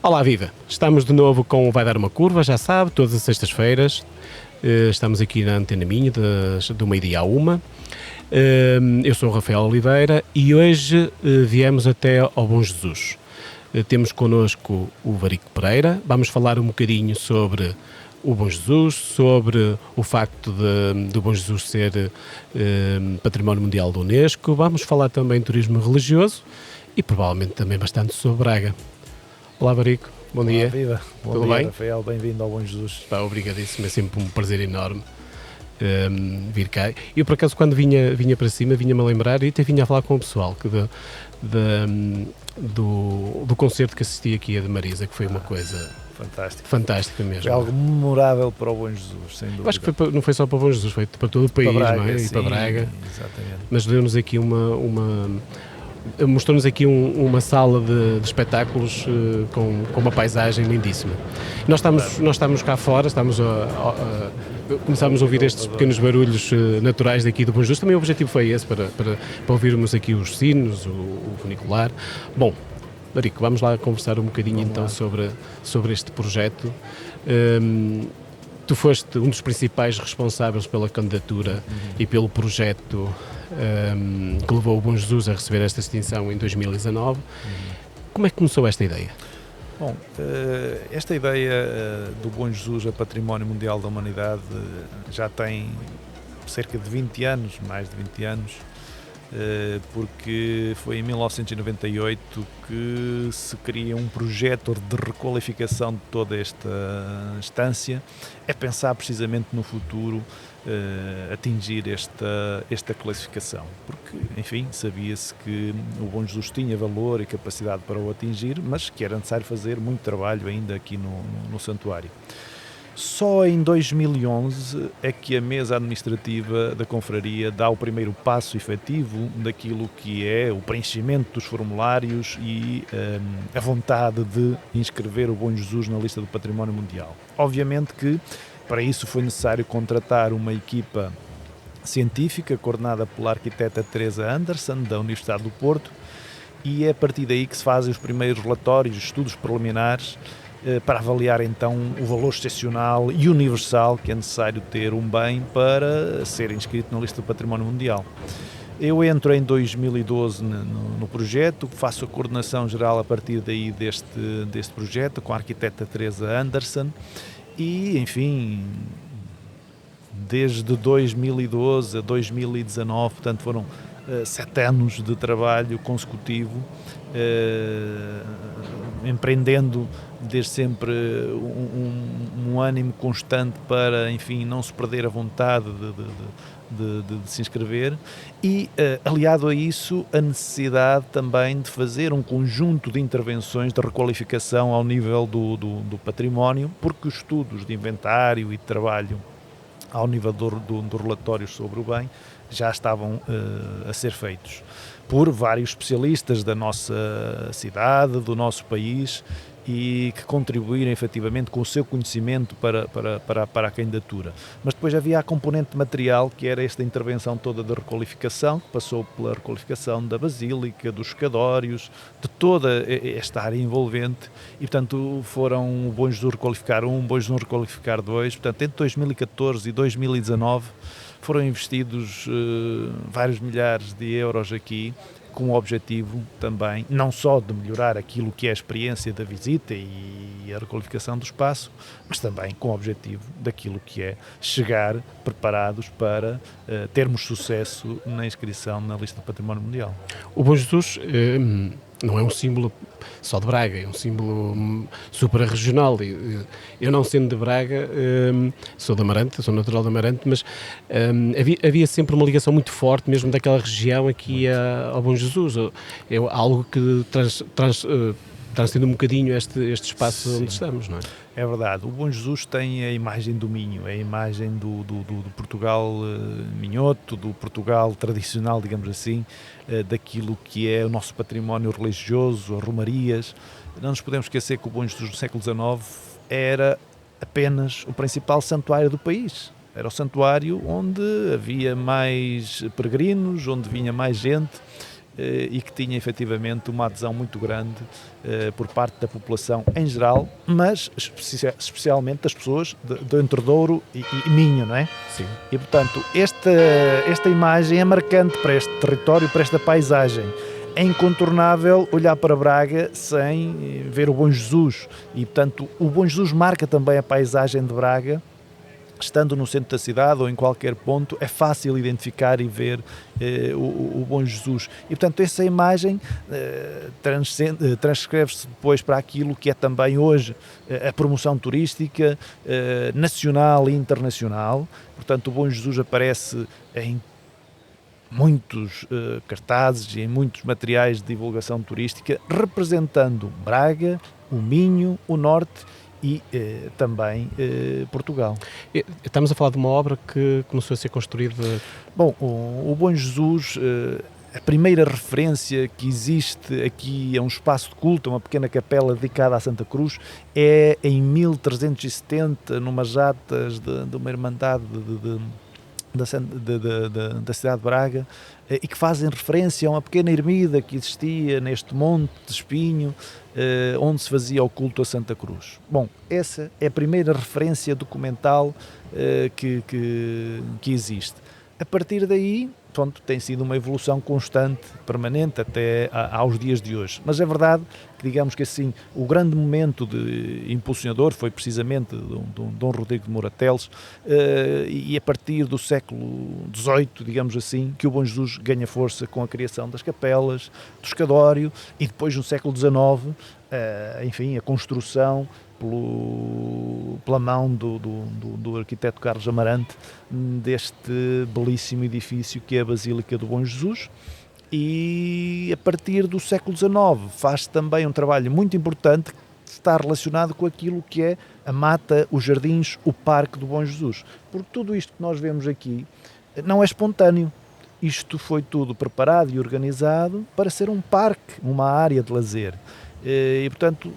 Olá, viva! Estamos de novo com o Vai Dar Uma Curva, já sabe, todas as sextas-feiras. Estamos aqui na Antena Minho, do meio-dia à uma. Eu sou o Rafael Oliveira e hoje viemos até ao Bom Jesus. Temos connosco o Varico Pereira. Vamos falar um bocadinho sobre o Bom Jesus, sobre o facto do Bom Jesus ser Património Mundial da Unesco. Vamos falar também de turismo religioso e provavelmente também bastante sobre Braga. Olá, Varico, bom dia. Viva, bom Tudo dia, bem? Rafael, bem-vindo ao Bom Jesus. Obrigadíssimo, é sempre um prazer enorme vir cá. Eu, por acaso, quando vinha para cima, vinha-me a lembrar e até vinha a falar com o pessoal do concerto que assisti aqui a de Marisa, que foi uma coisa fantástica mesmo. Foi algo memorável para o Bom Jesus, sem dúvida. Eu acho que não foi só para o Bom Jesus, foi para todo o país, para Braga, não é? sim, E para Braga. Exatamente. Mas deu-nos aqui mostrou-nos aqui uma sala de espetáculos com uma paisagem lindíssima. Nós estamos cá fora, começámos a ouvir estes pequenos barulhos naturais daqui do Bom Jesus. Também o objetivo foi esse, para ouvirmos aqui os sinos, o funicular. Bom, Marico, vamos lá conversar um bocadinho então sobre este projeto. Tu foste um dos principais responsáveis pela candidatura e pelo projeto que levou o Bom Jesus a receber esta distinção em 2019. Como é que começou esta ideia? Bom, esta ideia do Bom Jesus a Património Mundial da Humanidade já tem cerca de 20 anos, mais de 20 anos, porque foi em 1998 que se cria um projeto de requalificação de toda esta estância, é pensar precisamente no futuro atingir esta classificação, porque, enfim, sabia-se que o Bom Jesus tinha valor e capacidade para o atingir, mas que era necessário fazer muito trabalho ainda aqui no santuário. Só em 2011 é que a mesa administrativa da confraria dá o primeiro passo efetivo daquilo que é o preenchimento dos formulários e a vontade de inscrever o Bom Jesus na lista do Património Mundial. Obviamente que para isso foi necessário contratar uma equipa científica coordenada pela arquiteta Teresa Anderson, da Universidade do Porto, e é a partir daí que se fazem os primeiros relatórios, estudos preliminares, para avaliar então o valor excepcional e universal que é necessário ter um bem para ser inscrito na lista do Património Mundial. Eu entro em 2012 no projeto, faço a coordenação geral a partir daí deste projeto, com a arquiteta Teresa Anderson, e, enfim, desde 2012 a 2019, portanto foram 7 anos de trabalho consecutivo, empreendendo desde sempre um ânimo constante para, enfim, não se perder a vontade de se inscrever e, aliado a isso, a necessidade também de fazer um conjunto de intervenções de requalificação ao nível do património, porque os estudos de inventário e de trabalho ao nível do relatório sobre o bem já estavam a ser feitos por vários especialistas da nossa cidade, do nosso país, e que contribuíram efetivamente com o seu conhecimento para a candidatura. Mas depois havia a componente material, que era esta intervenção toda de requalificação, que passou pela requalificação da Basílica, dos escadórios, de toda esta área envolvente, e portanto foram o Bom Jesus requalificar 1, o Bom Jesus requalificar 2, portanto entre 2014 e 2019 foram investidos vários milhares de euros aqui, com o objetivo também, não só de melhorar aquilo que é a experiência da visita e a requalificação do espaço, mas também com o objetivo daquilo que é chegar preparados para termos sucesso na inscrição na lista do Património Mundial. O Bom Jesus não é um símbolo só de Braga, é um símbolo supra-regional. Eu não sendo de Braga, sou de Amarante, sou natural de Amarante, mas havia sempre uma ligação muito forte, mesmo daquela região aqui ao Bom Jesus. É algo que transcende um bocadinho este espaço. Sim, onde estamos, não é? É verdade. O Bom Jesus tem a imagem do Minho, a imagem do Portugal minhoto, do Portugal tradicional, digamos assim, daquilo que é o nosso património religioso, as romarias. Não nos podemos esquecer que o Bom Jesus no século XIX era apenas o principal santuário do país. Era o santuário onde havia mais peregrinos, onde vinha mais gente, e que tinha efetivamente uma adesão muito grande por parte da população em geral, mas especialmente das pessoas de Entre Douro e Minho, não é? Sim. E portanto esta imagem é marcante para este território, para esta paisagem. É incontornável olhar para Braga sem ver o Bom Jesus e portanto o Bom Jesus marca também a paisagem de Braga. Estando no centro da cidade ou em qualquer ponto, é fácil identificar e ver o Bom Jesus. E, portanto, essa imagem transcreve-se depois para aquilo que é também hoje a promoção turística nacional e internacional. Portanto, o Bom Jesus aparece em muitos cartazes e em muitos materiais de divulgação turística, representando Braga, o Minho, o Norte e também Portugal. Estamos a falar de uma obra que começou a ser construída... Bom, o Bom Jesus, a primeira referência que existe aqui a um espaço de culto, uma pequena capela dedicada à Santa Cruz, é em 1370, numas jatas de uma irmandade da cidade de Braga, e que fazem referência a uma pequena ermida que existia neste monte de Espinho, onde se fazia o culto a Santa Cruz. Bom, essa é a primeira referência documental que existe. A partir daí, pronto, tem sido uma evolução constante, permanente, até aos dias de hoje. Mas é verdade que, digamos que assim, o grande momento de impulsionador foi precisamente Dom Rodrigo de Morateles, e a partir do século XVIII, digamos assim, que o Bom Jesus ganha força com a criação das capelas, do escadório, e depois no século XIX, enfim, a construção pela mão do arquiteto Carlos Amarante deste belíssimo edifício que é a Basílica do Bom Jesus. E a partir do século XIX faz também um trabalho muito importante que está relacionado com aquilo que é a mata, os jardins, o parque do Bom Jesus, porque tudo isto que nós vemos aqui não é espontâneo. Isto foi tudo preparado e organizado para ser um parque, uma área de lazer. E, portanto,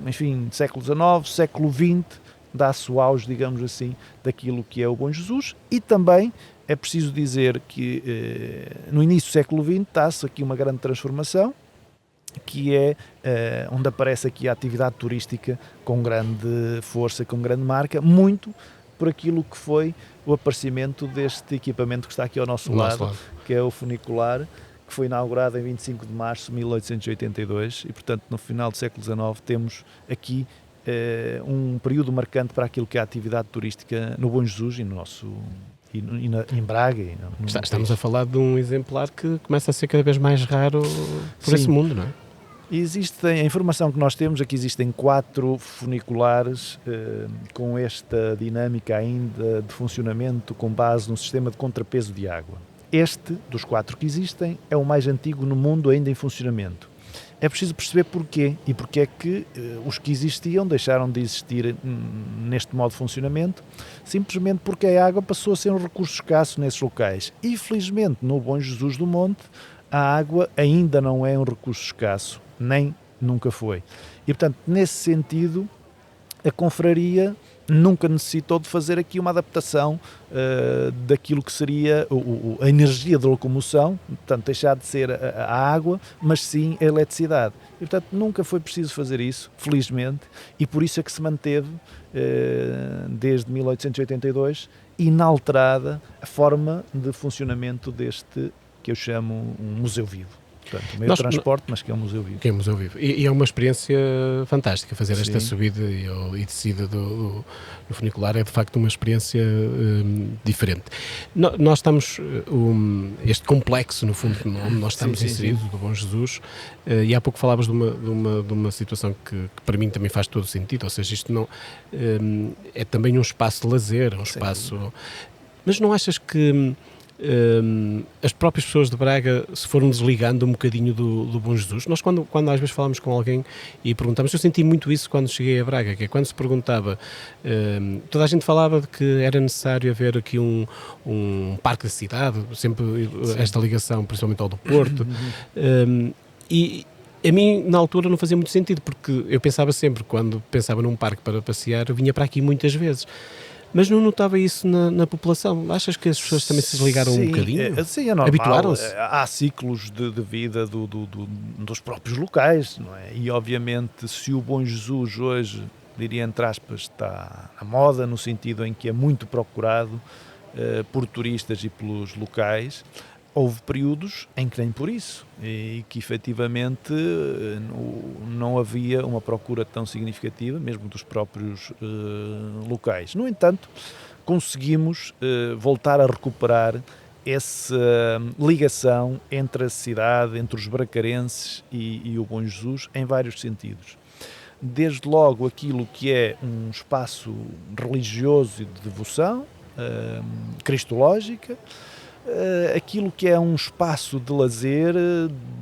enfim, século XIX, século XX, dá-se o auge, digamos assim, daquilo que é o Bom Jesus. E também é preciso dizer que no início do século XX está-se aqui uma grande transformação, que é onde aparece aqui a atividade turística com grande força, com grande marca, muito por aquilo que foi o aparecimento deste equipamento que está aqui ao nosso lado, que é o funicular, que foi inaugurado em 25 de março de 1882 e, portanto, no final do século XIX temos aqui um período marcante para aquilo que é a atividade turística no Bom Jesus e no nosso... em Braga. Estamos a falar de um exemplar que começa a ser cada vez mais raro por esse mundo, não é? A informação que nós temos é que existem 4 funiculares com esta dinâmica ainda de funcionamento com base num sistema de contrapeso de água. Este, dos 4 que existem, é o mais antigo no mundo ainda em funcionamento. É preciso perceber porquê e porque é que os que existiam deixaram de existir neste modo de funcionamento, simplesmente porque a água passou a ser um recurso escasso nesses locais. E, felizmente, no Bom Jesus do Monte, a água ainda não é um recurso escasso, nem nunca foi. E, portanto, nesse sentido, a confraria nunca necessitou de fazer aqui uma adaptação daquilo que seria a energia de locomoção, portanto, deixar de ser a água, mas sim a eletricidade. E, portanto, nunca foi preciso fazer isso, felizmente, e por isso é que se manteve, desde 1882, inalterada a forma de funcionamento deste, que eu chamo um museu vivo. Portanto, meio de transporte, mas que é um museu vivo. Que é um museu vivo. E é uma experiência fantástica fazer esta subida e descida do funicular. É de facto uma experiência diferente. Nós estamos, este complexo, no fundo, onde nós estamos inseridos, do Bom Jesus, e há pouco falavas de uma situação que para mim também faz todo o sentido, ou seja, isto não é também um espaço de lazer, um espaço... Mas não achas que as próprias pessoas de Braga se foram desligando um bocadinho do Bom Jesus? Nós quando às vezes falamos com alguém e perguntamos, eu senti muito isso quando cheguei a Braga, que é quando se perguntava, toda a gente falava de que era necessário haver aqui um parque da cidade, sempre esta ligação principalmente ao do Porto, e a mim na altura não fazia muito sentido, porque eu pensava sempre, quando pensava num parque para passear, eu vinha para aqui muitas vezes. Mas não notava isso na população? Achas que as pessoas também se desligaram um bocadinho? Sim, é normal. Habituaram-se? Há ciclos de vida dos próprios locais, não é? E obviamente se o Bom Jesus hoje, diria entre aspas, está na moda, no sentido em que é muito procurado por turistas e pelos locais, houve períodos em que nem por isso, e que efetivamente não havia uma procura tão significativa, mesmo dos próprios locais. No entanto, conseguimos voltar a recuperar essa ligação entre a cidade, entre os bracarenses e o Bom Jesus, em vários sentidos. Desde logo aquilo que é um espaço religioso e de devoção, cristológica, aquilo que é um espaço de lazer,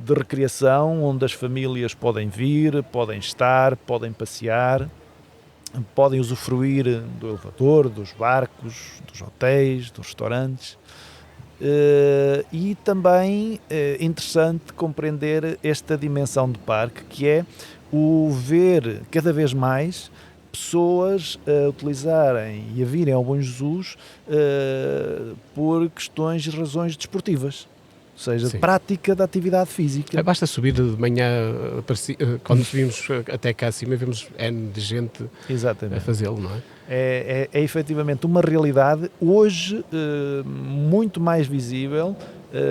de recreação, onde as famílias podem vir, podem estar, podem passear, podem usufruir do elevador, dos barcos, dos hotéis, dos restaurantes. E também é interessante compreender esta dimensão de parque, que é o ver cada vez mais pessoas a utilizarem e a virem ao Bom Jesus por questões e razões desportivas, ou seja, Sim. prática da atividade física. Basta subir de manhã, quando subimos até cá acima, vemos N de gente a fazê-lo, não é? É efetivamente uma realidade hoje muito mais visível,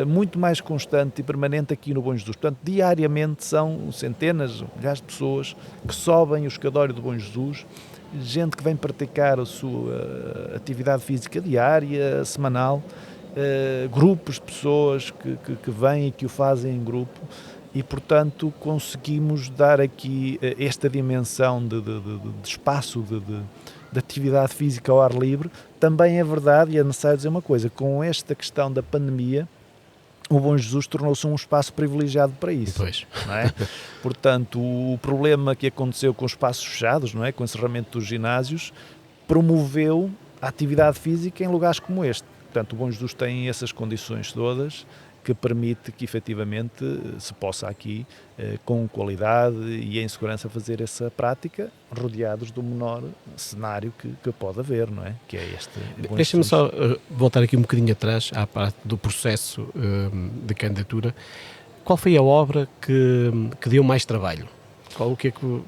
muito mais constante e permanente aqui no Bom Jesus. Portanto, diariamente são centenas, milhares de pessoas que sobem o escadório do Bom Jesus, gente que vem praticar a sua atividade física diária, semanal, grupos de pessoas que vêm e que o fazem em grupo, e portanto conseguimos dar aqui esta dimensão de espaço de atividade física ao ar livre. Também é verdade, e é necessário dizer uma coisa, com esta questão da pandemia, o Bom Jesus tornou-se um espaço privilegiado para isso. Pois. Não é? Portanto, o problema que aconteceu com os espaços fechados, não é? Com o encerramento dos ginásios, promoveu a atividade física em lugares como este. Portanto, o Bom Jesus tem essas condições todas que permite que efetivamente se possa aqui, com qualidade e em segurança, fazer essa prática, rodeados do menor cenário que pode haver, não é? Que é este. Deixa-me só voltar aqui um bocadinho atrás, à parte do processo de candidatura. Qual foi a obra que deu mais trabalho? O que é que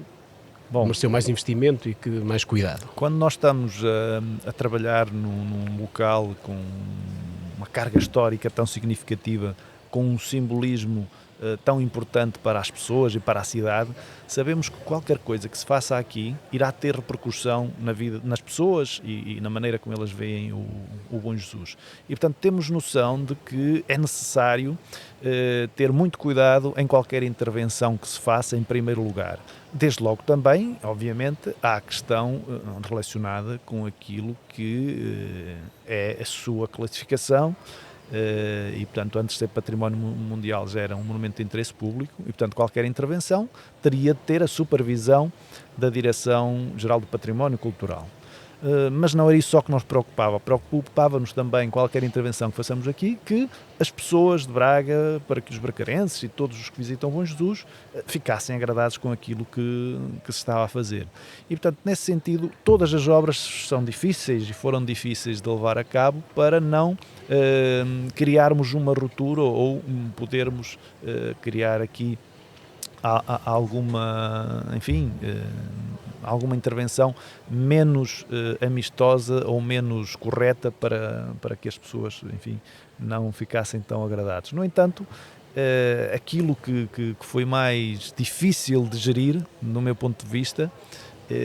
mereceu mais investimento e que mais cuidado? Quando nós estamos a trabalhar num local com uma carga histórica tão significativa, com um simbolismo tão importante para as pessoas e para a cidade, sabemos que qualquer coisa que se faça aqui irá ter repercussão na vida, nas pessoas e na maneira como elas veem o Bom Jesus. E, portanto, temos noção de que é necessário ter muito cuidado em qualquer intervenção que se faça, em primeiro lugar. Desde logo também, obviamente, há a questão relacionada com aquilo que é a sua classificação, e, portanto, antes de ser património mundial já era um monumento de interesse público, e, portanto, qualquer intervenção teria de ter a supervisão da Direção-Geral do Património Cultural. Mas não era isso só que nos preocupava-nos também, qualquer intervenção que façamos aqui, que as pessoas de Braga, para que os bracarenses e todos os que visitam Bom Jesus ficassem agradados com aquilo que se estava a fazer. E, portanto, nesse sentido, todas as obras são difíceis e foram difíceis de levar a cabo para não criarmos uma ruptura ou podermos criar aqui alguma, enfim, alguma intervenção menos amistosa ou menos correta para que as pessoas, enfim, não ficassem tão agradadas. No entanto, aquilo que foi mais difícil de gerir, no meu ponto de vista,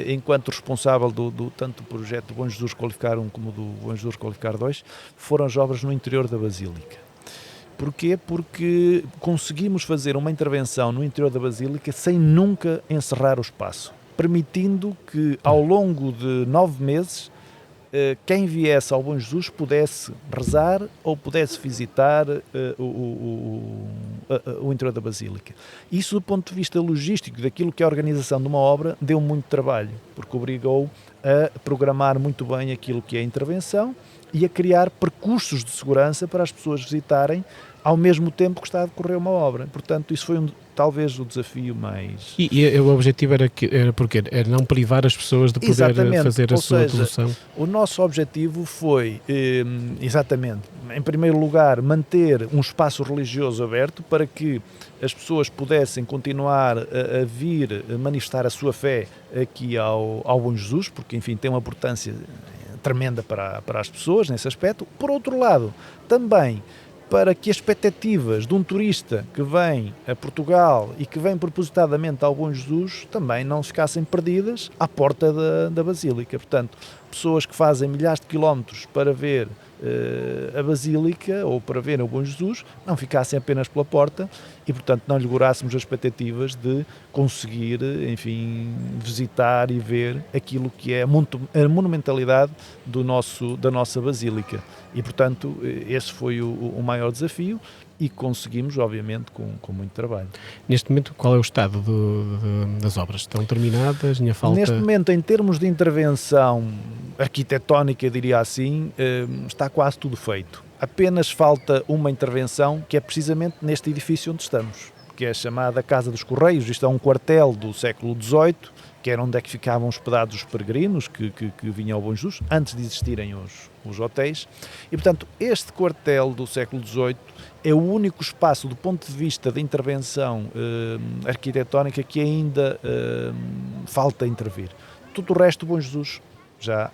enquanto responsável tanto do projeto do Bom Jesus Qualificar 1 como do Bom Jesus Qualificar 2, foram as obras no interior da Basílica. Porquê? Porque conseguimos fazer uma intervenção no interior da Basílica sem nunca encerrar o espaço, permitindo que ao longo de 9 meses quem viesse ao Bom Jesus pudesse rezar ou pudesse visitar o interior da Basílica. Isso, do ponto de vista logístico, daquilo que é a organização de uma obra, deu muito trabalho, porque obrigou a programar muito bem aquilo que é a intervenção e a criar percursos de segurança para as pessoas visitarem ao mesmo tempo que está a decorrer uma obra. Portanto, isso foi talvez o desafio mais... E o objetivo era porque era não privar as pessoas de poder fazer a sua devolução? O nosso objetivo foi, exatamente, em primeiro lugar, manter um espaço religioso aberto para que as pessoas pudessem continuar a vir manifestar a sua fé aqui ao Bom Jesus, porque, enfim, tem uma importância tremenda para as pessoas nesse aspecto. Por outro lado, também para que as expectativas de um turista que vem a Portugal e que vem propositadamente ao Bom Jesus também não ficassem perdidas à porta da Basílica. Portanto, pessoas que fazem milhares de quilómetros para ver a Basílica ou para ver o Bom Jesus não ficassem apenas pela porta e, portanto, não lhe gurássemos as expectativas de conseguir, enfim, visitar e ver aquilo que é a monumentalidade da nossa Basílica. E, portanto, esse foi o maior desafio e conseguimos, obviamente, com muito trabalho. Neste momento, qual é o estado das obras? Estão terminadas? Neste momento, em termos de intervenção arquitetónica, diria assim, está quase tudo feito. Apenas falta uma intervenção, que é precisamente neste edifício onde estamos, que é chamada Casa dos Correios. Isto é um quartel do século XVIII, que era onde é que ficavam hospedados os peregrinos que vinham ao Bom Jesus, antes de existirem os hotéis. E, portanto, este quartel do século XVIII é o único espaço, do ponto de vista de intervenção arquitetónica, que ainda falta intervir. Tudo o resto, o Bom Jesus já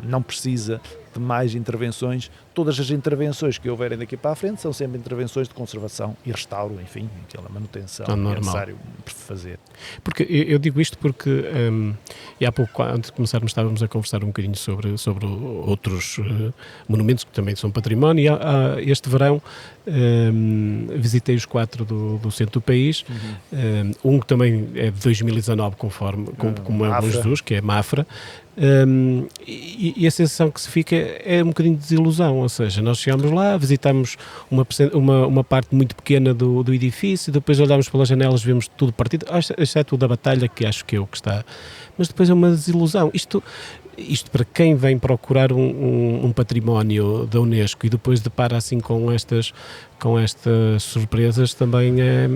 não precisa de mais intervenções. Todas as intervenções que houverem daqui para a frente são sempre intervenções de conservação e restauro, enfim, aquela manutenção que é necessário fazer. Porque eu digo isto porque e há pouco, antes de começarmos, estávamos a conversar um bocadinho sobre outros monumentos que também são património. E este verão visitei os 4 do centro do país, um que também é de 2019, como é o Bom Jesus, que é Mafra. E a sensação que se fica é um bocadinho de desilusão, ou seja, nós chegamos lá, visitamos uma parte muito pequena do edifício, depois olhamos pelas janelas, vemos tudo partido, exceto o da Batalha, que acho que é o que está, mas depois é uma desilusão. Isto para quem vem procurar um património da Unesco e depois depara assim com estas surpresas, também é...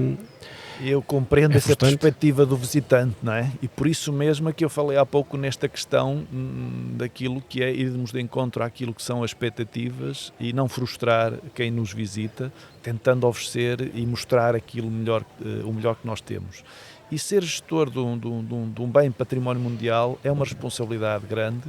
Eu compreendo essa perspectiva do visitante, não é? E por isso mesmo é que eu falei há pouco nesta questão daquilo que é irmos de encontro àquilo que são as expectativas e não frustrar quem nos visita, tentando oferecer e mostrar o melhor que nós temos. E ser gestor de um bem património mundial é uma responsabilidade grande,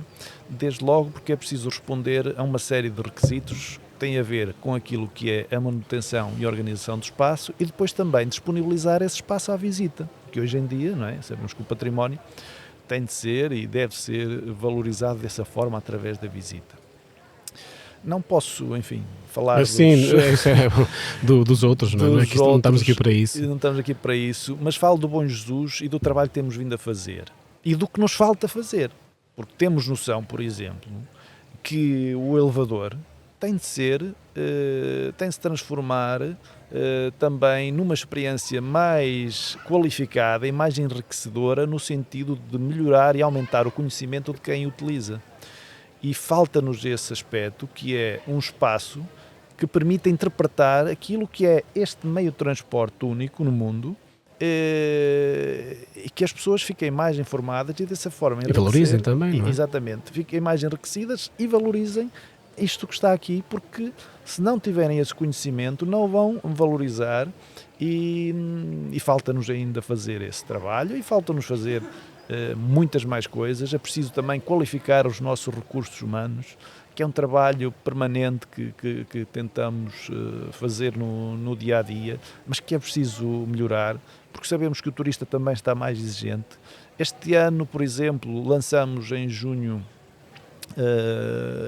desde logo porque é preciso responder a uma série de requisitos que têm a ver com aquilo que é a manutenção e organização do espaço e depois também disponibilizar esse espaço à visita, que hoje em dia, não é? Sabemos que o património tem de ser e deve ser valorizado dessa forma através da visita. Não posso, enfim, falar dos outros, não é? Não estamos aqui para isso. Não estamos aqui para isso, mas falo do Bom Jesus e do trabalho que temos vindo a fazer e do que nos falta fazer, porque temos noção, por exemplo, que o elevador tem de se transformar também numa experiência mais qualificada e mais enriquecedora no sentido de melhorar e aumentar o conhecimento de quem utiliza. E falta-nos esse aspecto, que é um espaço que permita interpretar aquilo que é este meio de transporte único no mundo e que as pessoas fiquem mais informadas e dessa forma... E valorizem também, não é? Exatamente. Fiquem mais enriquecidas e valorizem isto que está aqui, porque se não tiverem esse conhecimento não vão valorizar e falta-nos ainda fazer esse trabalho e falta-nos fazer muitas mais coisas. É preciso também qualificar os nossos recursos humanos, que é um trabalho permanente que tentamos fazer no dia a dia, mas que é preciso melhorar, porque sabemos que o turista também está mais exigente. Este ano, por exemplo, lançamos em junho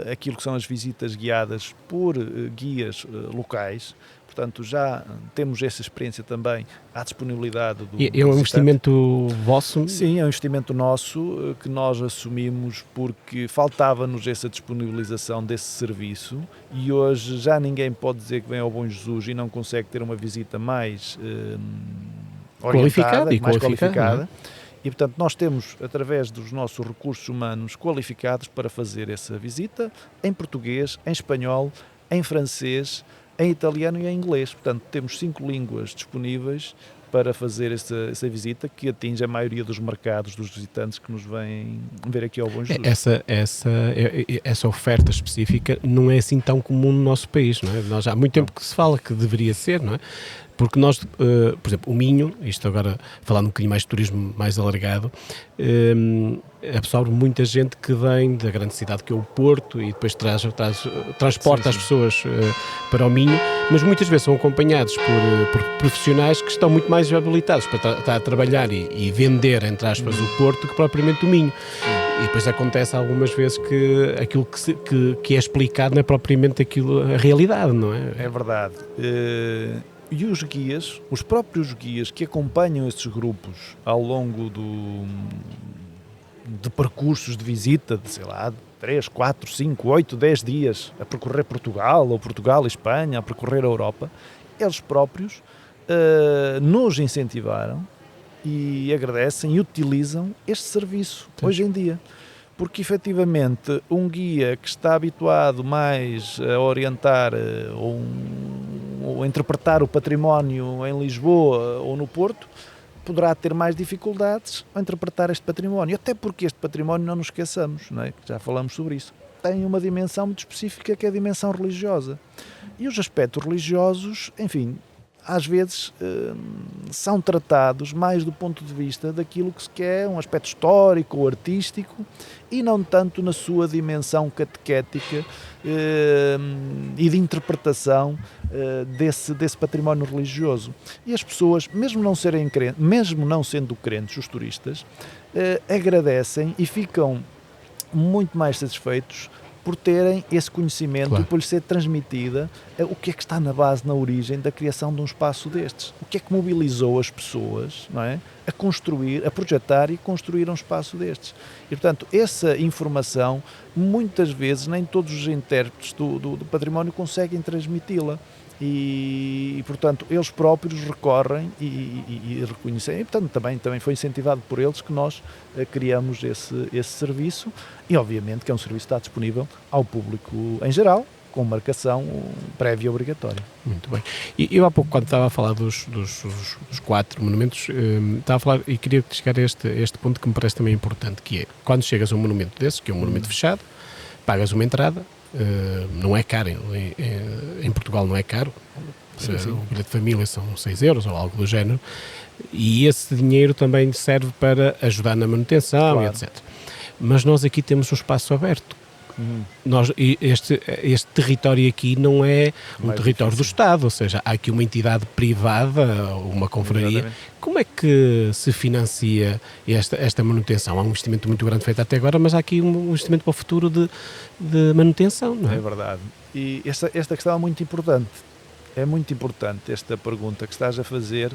aquilo que são as visitas guiadas por guias locais. Portanto, já temos essa experiência também à disponibilidade do visitante. É um investimento vosso? Sim, é um investimento nosso que nós assumimos porque faltava-nos essa disponibilização desse serviço e hoje já ninguém pode dizer que vem ao Bom Jesus e não consegue ter uma visita mais orientada, mais qualificada. E, portanto, nós temos, através dos nossos recursos humanos qualificados para fazer essa visita em português, em espanhol, em francês, em italiano e em inglês. Portanto, temos 5 línguas disponíveis para fazer essa visita, que atinge a maioria dos mercados dos visitantes que nos vêm ver aqui ao Bom Jesus. Essa oferta específica não é assim tão comum no nosso país, não é? Nós, há muito tempo que se fala que deveria ser, não é? Porque nós, por exemplo, o Minho, isto agora falando um bocadinho mais de turismo mais alargado, absorve muita gente que vem da grande cidade que é o Porto e depois transporta as pessoas para o Minho, mas muitas vezes são acompanhados por profissionais que estão muito mais habilitados para estar a trabalhar e vender, entre aspas, o Porto que propriamente o Minho. E depois acontece algumas vezes que aquilo que é explicado não é propriamente aquilo, a realidade, não é? É verdade. E os guias, os próprios guias que acompanham estes grupos ao longo de percursos de visita, de sei lá, 3, 4, 5, 8, 10 dias a percorrer Portugal, ou Portugal e Espanha, a percorrer a Europa, eles próprios nos incentivaram e agradecem e utilizam este serviço hoje em dia. Porque, efetivamente, um guia que está habituado mais a orientar ou interpretar o património em Lisboa ou no Porto, poderá ter mais dificuldades a interpretar este património. Até porque este património, não nos esqueçamos, não é? Já falamos sobre isso, tem uma dimensão muito específica, que é a dimensão religiosa. E os aspectos religiosos, enfim, às vezes são tratados mais do ponto de vista daquilo que se quer, um aspecto histórico ou artístico, e não tanto na sua dimensão catequética e de interpretação desse património religioso. E as pessoas, mesmo não sendo crentes, os turistas, agradecem e ficam muito mais satisfeitos por terem esse conhecimento, claro, e por lhe ser transmitida o que é que está na base, na origem da criação de um espaço destes. O que é que mobilizou as pessoas, não é, a construir, a projetar e construir um espaço destes. E, portanto, essa informação, muitas vezes, nem todos os intérpretes do património conseguem transmiti-la. E, portanto, eles próprios recorrem e reconhecem. E, portanto, também foi incentivado por eles que nós criamos esse serviço, e obviamente que é um serviço que está disponível ao público em geral, com marcação prévia obrigatória. Muito bem. E eu há pouco, quando estava a falar dos 4 monumentos, estava a falar e queria chegar a este ponto que me parece também importante, que é, quando chegas a um monumento desses, que é um monumento fechado, pagas uma entrada. Não é caro, em Portugal não é caro, sim. O bilhete de família são 6 euros ou algo do género, e esse dinheiro também serve para ajudar na manutenção, claro, etc. Mas nós aqui temos um espaço aberto. Este território aqui não é um território do Estado, ou seja, há aqui uma entidade privada, uma confraria. Exatamente. Como é que se financia esta manutenção? Há um investimento muito grande feito até agora, mas há aqui um investimento para o futuro de manutenção, não é? É verdade. E esta questão é muito importante. É muito importante esta pergunta que estás a fazer,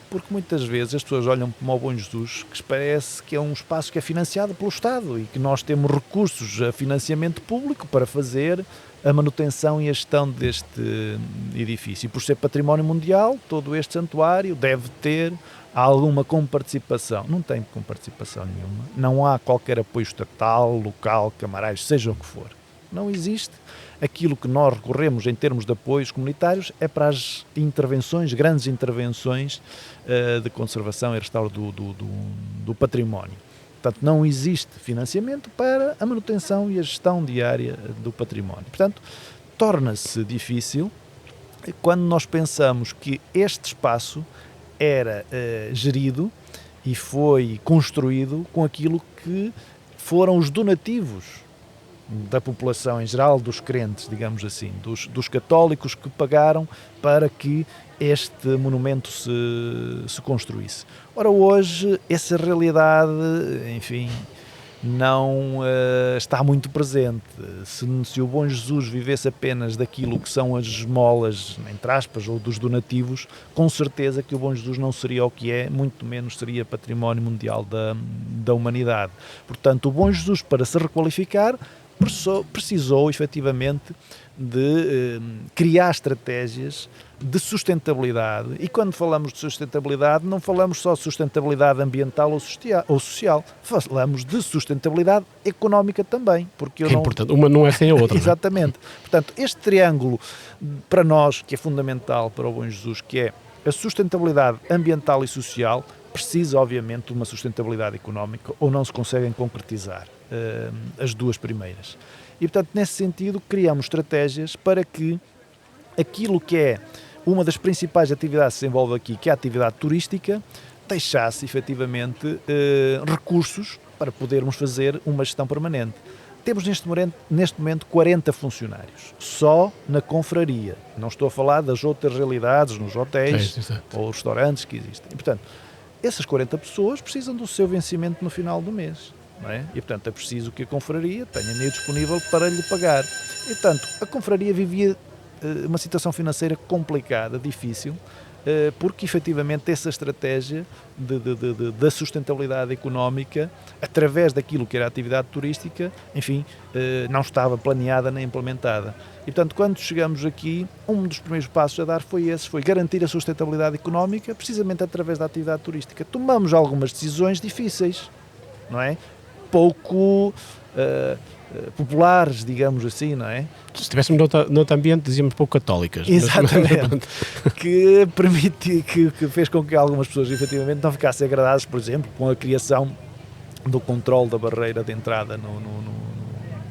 porque muitas vezes as pessoas olham para o Bom Jesus, que parece que é um espaço que é financiado pelo Estado e que nós temos recursos a financiamento público para fazer a manutenção e a gestão deste edifício. E por ser património mundial, todo este santuário deve ter alguma comparticipação. Não tem comparticipação nenhuma. Não há qualquer apoio estatal, local, camarais, seja o que for. Não existe. Aquilo que nós recorremos em termos de apoios comunitários é para as intervenções, grandes intervenções de conservação e restauro do património. Portanto, não existe financiamento para a manutenção e a gestão diária do património. Portanto, torna-se difícil quando nós pensamos que este espaço era gerido e foi construído com aquilo que foram os donativos da população em geral, dos crentes, digamos assim, dos católicos que pagaram para que este monumento se construísse. Ora, hoje, essa realidade, enfim, não está muito presente. Se o Bom Jesus vivesse apenas daquilo que são as esmolas, entre aspas, ou dos donativos, com certeza que o Bom Jesus não seria o que é, muito menos seria património mundial da humanidade. Portanto, o Bom Jesus, para se requalificar, precisou efetivamente de criar estratégias de sustentabilidade, e quando falamos de sustentabilidade não falamos só de sustentabilidade ambiental ou social, falamos de sustentabilidade económica também, porque é importante, uma não é sem a outra. Exatamente. Portanto, este triângulo para nós, que é fundamental para o Bom Jesus, que é a sustentabilidade ambiental e social, precisa obviamente de uma sustentabilidade económica, ou não se conseguem concretizar as duas primeiras. E portanto, nesse sentido, criamos estratégias para que aquilo que é uma das principais atividades que se desenvolve aqui, que é a atividade turística, deixasse efetivamente recursos para podermos fazer uma gestão permanente. Temos neste momento 40 funcionários, só na confraria. Não estou a falar das outras realidades, nos hotéis ou restaurantes que existem. E, portanto, essas 40 pessoas precisam do seu vencimento no final do mês. Não é? E, portanto, é preciso que a confraria tenha dinheiro disponível para lhe pagar. E, portanto, a confraria vivia uma situação financeira complicada, difícil, porque efetivamente essa estratégia da sustentabilidade económica, através daquilo que era a atividade turística, enfim, não estava planeada nem implementada. E portanto, quando chegamos aqui, um dos primeiros passos a dar foi garantir a sustentabilidade económica, precisamente através da atividade turística. Tomamos algumas decisões difíceis, não é? Pouco populares, digamos assim, não é? Se estivéssemos noutro ambiente, dizíamos pouco católicas. Exatamente. Que permitiu, que fez com que algumas pessoas efetivamente não ficassem agradadas, por exemplo, com a criação do controle da barreira de entrada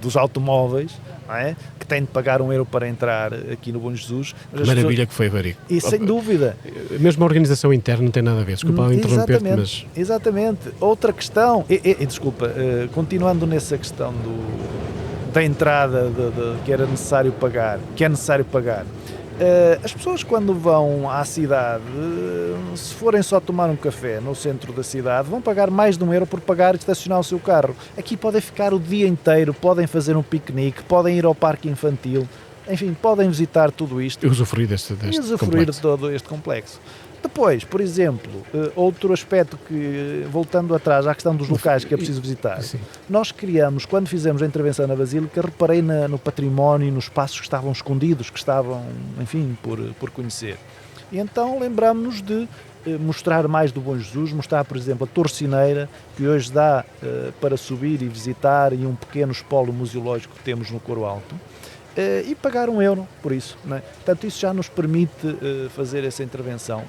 dos automóveis, não é? Que tem de pagar €1 para entrar aqui no Bom Jesus. Maravilha que foi, Varico. E sem dúvida. Mesmo a organização interna não tem nada a ver. Desculpa interromper-te, mas... Exatamente. Outra questão, desculpa, continuando nessa questão da entrada que era necessário pagar, as pessoas quando vão à cidade, se forem só tomar um café no centro da cidade, vão pagar mais de €1 por pagar e estacionar o seu carro. Aqui podem ficar o dia inteiro, podem fazer um piquenique, podem ir ao parque infantil, enfim, podem visitar tudo isto. E usufruir de todo este complexo. Depois, por exemplo, outro aspecto que, voltando atrás à questão dos locais que é preciso visitar, sim. Nós criamos, quando fizemos a intervenção na Basílica, reparei no património, nos espaços que estavam escondidos, que estavam, enfim, por conhecer. E então lembramos-nos de mostrar mais do Bom Jesus, mostrar, por exemplo, a Torre Cineira, que hoje dá para subir e visitar, e um pequeno espólio museológico que temos no Coro Alto, e pagar €1 por isso, não é? Portanto, isso já nos permite fazer essa intervenção.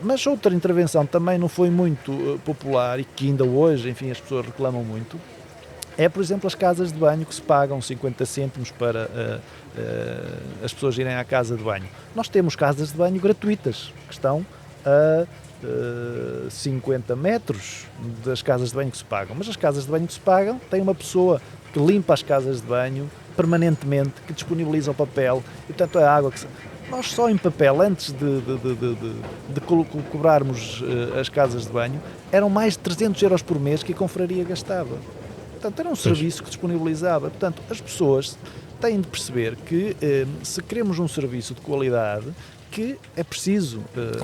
Mas outra intervenção também não foi muito popular e que ainda hoje, enfim, as pessoas reclamam muito, é, por exemplo, as casas de banho que se pagam 50 cêntimos para as pessoas irem à casa de banho. Nós temos casas de banho gratuitas, que estão a 50 metros das casas de banho que se pagam. Mas as casas de banho que se pagam têm uma pessoa que limpa as casas de banho permanentemente, que disponibiliza o papel e, portanto, a água que nós só em papel, antes de cobrarmos as casas de banho, eram mais de €300 por mês que a confraria gastava. Portanto, era um serviço que disponibilizava. Portanto, as pessoas têm de perceber que se queremos um serviço de qualidade, que é preciso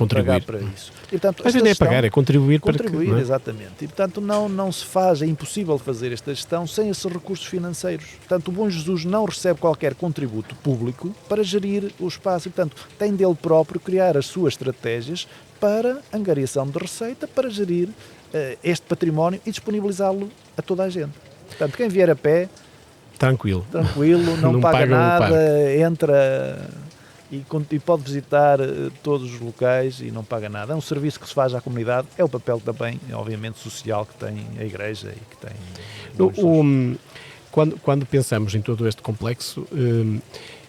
pagar para isso. E, portanto, mas não é pagar, é contribuir para que... Contribuir, exatamente. E, portanto, não se faz, é impossível fazer esta gestão sem esses recursos financeiros. Portanto, o Bom Jesus não recebe qualquer contributo público para gerir o espaço e, portanto, tem dele próprio criar as suas estratégias para angariação de receita, para gerir este património e disponibilizá-lo a toda a gente. Portanto, quem vier a pé... Tranquilo, não paga nada, entra... E pode visitar todos os locais e não paga nada. É um serviço que se faz à comunidade, é o papel também, obviamente, social que tem a Igreja e que tem... Quando pensamos em todo este complexo,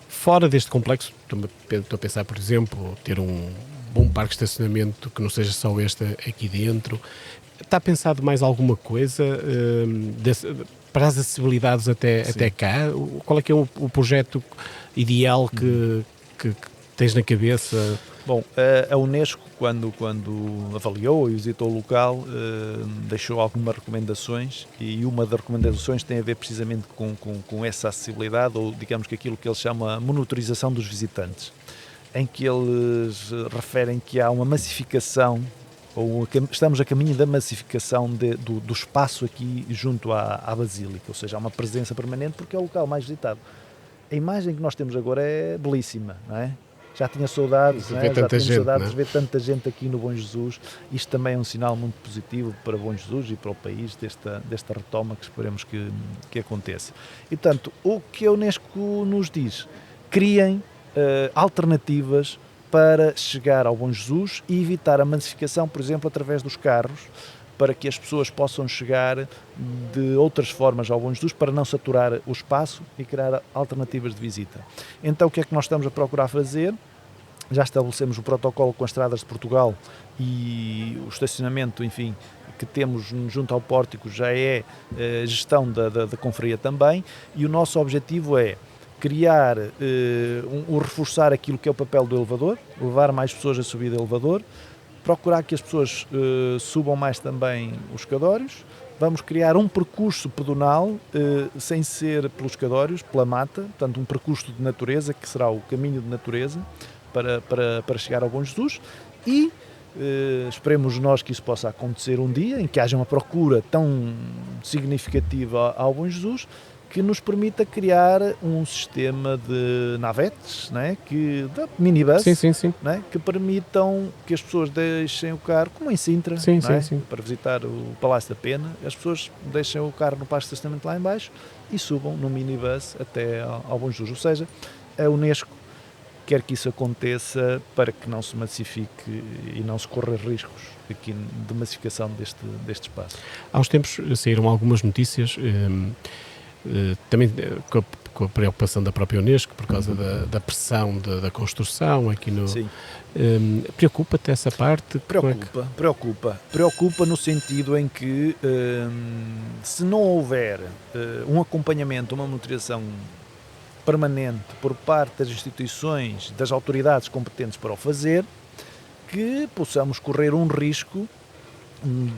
fora deste complexo, estou a pensar, por exemplo, ter um bom parque de estacionamento que não seja só este aqui dentro. Está pensado mais alguma coisa para as acessibilidades até cá? Qual é que é o projeto ideal que tens na cabeça? Bom, a Unesco, quando avaliou e visitou o local, deixou algumas recomendações, e uma das recomendações tem a ver precisamente com essa acessibilidade, ou digamos que aquilo que eles chamam a monitorização dos visitantes, em que eles referem que há uma massificação estamos a caminho da massificação do espaço aqui junto à Basílica, ou seja, há uma presença permanente porque é o local mais visitado. A imagem que nós temos agora é belíssima, não é? Já tinha saudades, não é? De ver tanta gente aqui no Bom Jesus. Isto também é um sinal muito positivo para Bom Jesus e para o país desta retoma que esperemos que aconteça. E, portanto, o que a Unesco nos diz? Criem alternativas para chegar ao Bom Jesus e evitar a massificação, por exemplo, através dos carros, para que as pessoas possam chegar de outras formas ao Bom Jesus, para não saturar o espaço e criar alternativas de visita. Então, o que é que nós estamos a procurar fazer? Já estabelecemos o protocolo com as estradas de Portugal e o estacionamento, enfim, que temos junto ao pórtico já é gestão da confraria também, e o nosso objetivo é criar, reforçar aquilo que é o papel do elevador, levar mais pessoas a subir do elevador, procurar que as pessoas subam mais também os escadórios. Vamos criar um percurso pedonal, sem ser pelos escadórios, pela mata, portanto um percurso de natureza, que será o caminho de natureza, para chegar ao Bom Jesus, e esperemos nós que isso possa acontecer um dia, em que haja uma procura tão significativa ao Bom Jesus, que nos permita criar um sistema de navetes, não é? De minibus, sim. não é? Que permitam que as pessoas deixem o carro, como em Sintra, sim. Para visitar o Palácio da Pena, as pessoas deixem o carro no pasto de estacionamento lá em baixo e subam no minibus até ao Bom Jesus. Ou seja, a Unesco quer que isso aconteça para que não se massifique e não se corra riscos aqui de massificação deste espaço. Há uns tempos saíram algumas notícias, também com a preocupação da própria Unesco, por causa da pressão da construção aqui no... Sim. Preocupa-te essa parte? Preocupa no sentido em que se não houver um acompanhamento, uma monitorização permanente por parte das instituições, das autoridades competentes para o fazer, que possamos correr um risco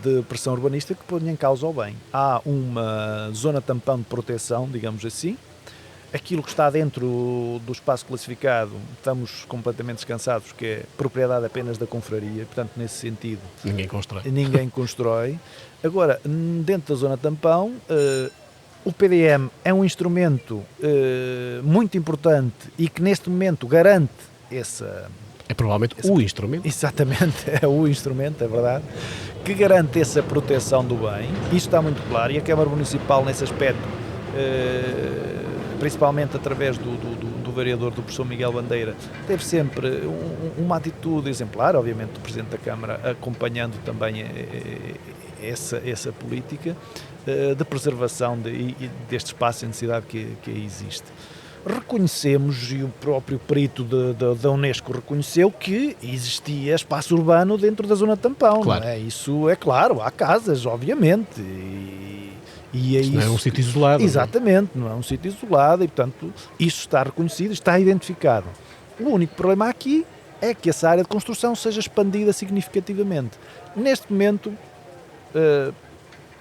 de pressão urbanística que ponha em causa o bem. Há uma zona tampão de proteção, digamos assim. Aquilo que está dentro do espaço classificado, estamos completamente descansados, porque é propriedade apenas da confraria, portanto, nesse sentido... Ninguém constrói. Agora, dentro da zona tampão, o PDM é um instrumento muito importante e que neste momento garante essa... É provavelmente o instrumento. Exatamente, é o instrumento, é verdade, que garante essa proteção do bem. Isso está muito claro, e a Câmara Municipal nesse aspecto, principalmente através do vereador, do professor Miguel Bandeira, teve sempre uma atitude exemplar, obviamente do Presidente da Câmara acompanhando também essa política de preservação deste espaço e necessidade que aí existe. Reconhecemos, e o próprio perito da Unesco reconheceu, que existia espaço urbano dentro da zona tampão, claro. Não é? Isso é claro, há casas, obviamente, e é isso não é um sítio isolado. Exatamente, não é um sítio isolado, e portanto isso está reconhecido, está identificado. O único problema aqui é que essa área de construção seja expandida significativamente. Neste momento